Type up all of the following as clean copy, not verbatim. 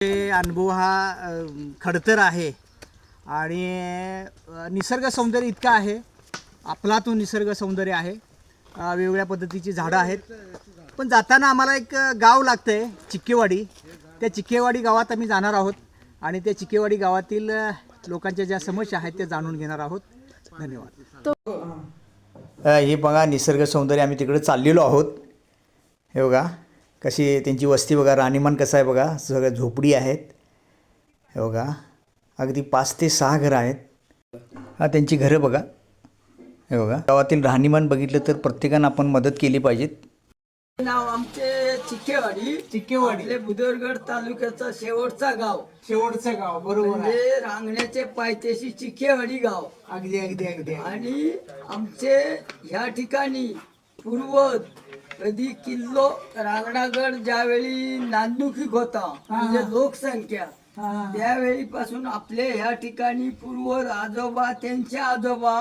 अनुभव हा खडतर आहे आणि निसर्ग सौंदर्य इतका आहे, आपला तो निसर्ग सौंदर्य आहे. वेगवेगळ्या पद्धतीची झाडं आहेत. पण जाताना आम्हाला एक गाव लागतं आहे चिक्केवाडी. त्या चिक्केवाडी गावात आम्ही जाणार आहोत आणि त्या चिक्केवाडी गावातील लोकांच्या ज्या समस्या आहेत त्या जाणून घेणार आहोत. धन्यवाद. हे बघा निसर्ग सौंदर्य, आम्ही तिकडे चाललेलो आहोत. हे बघा कशी त्यांची वस्ती बघा, राहणीमान कसं आहे बघा, सगळं झोपडी आहेत. हे बघा अगदी 5 ते 6 घरं आहेत. हा त्यांची घरं बघा. हे बघा गावातील राहणीमान बघितलं तर प्रत्येकानं आपण मदत केली पाहिजेत. नाव आमचे चिक्केवाडी आपले बुदरगड तालुक्याचा शेवटचं गाव बरोबर आहे. म्हणजे रांगण्याचे पायथ्याशी चिक्केवाडी गाव. अगदी अगदी अगदी. आणि आमचे ह्या ठिकाणी पूर्वज कधी किल्लो रांगणागड ज्यावेळी नांदुकीक होता म्हणजे लोकसंख्या त्यावेळीपासून आपले ह्या ठिकाणी पूर्वज आजोबा त्यांचे आजोबा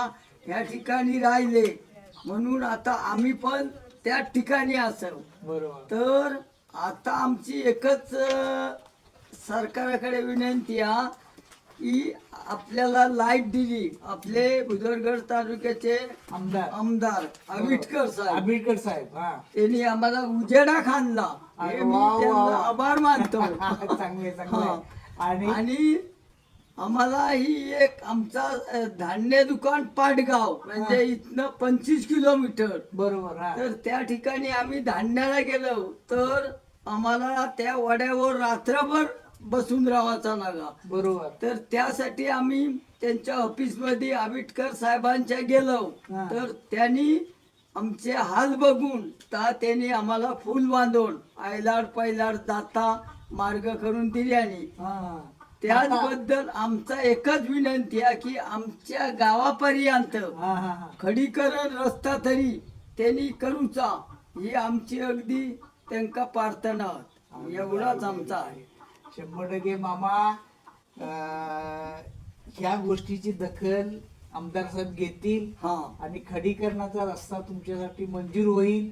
ह्या ठिकाणी राहिले, म्हणून आता आम्ही पण त्या ठिकाणी असावं. बरोबर. तर आता आमची एकच सरकारकडे विनंती आहे की आपल्याला लाईट दिली. आपले बुदरगड तालुक्याचे आमदार आबिटकर साहेब त्यांनी आम्हाला उजेडा खाणला, हे मी त्यांना आभार मानतो. चांगले आणि आम्हाला ही एक आमचा धान्य दुकान पाटगाव म्हणजे इथनं 25 किलोमीटर. बरोबर. तर त्या ठिकाणी आम्ही धान्याला गेलो तर आम्हाला त्या वड्यावर रात्रभर बसून राहायचा लागा. बरोबर. तर त्यासाठी आम्ही त्यांच्या ऑफिसमध्ये आबिटकर साहेबांच्या गेलो. तर त्यांनी आमचे हाल बघून त्यांनी आम्हाला फुल बांधून आयलाड पैलाड जाता मार्ग करून दिल्याने. त्याचबद्दल आमचा एकच विनंती आहे की आमच्या गावापर्यंत खडीकरण रस्ता तरी त्यांनी करूचा, ही आमची अगदी त्यांना प्रार्थना. एवढाच आमचा आहे. 100% मामा ह्या गोष्टीची दखल आमदार साहेब घेतील आणि खडीकरणाचा रस्ता तुमच्यासाठी मंजूर होईल.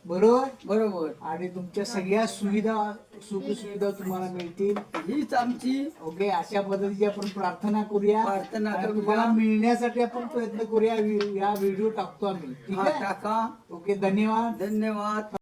बरोबर. आणि तुमच्या सगळ्या सुविधा सुखसुविधा तुम्हाला मिळतील, हीच आमची. ओके, अशा पद्धतीची आपण प्रार्थना करूया. तुम्हाला मिळण्यासाठी आपण प्रयत्न करूया. या व्हिडिओ टाकतो आम्ही. ठीक आहे, टाका. ओके, धन्यवाद.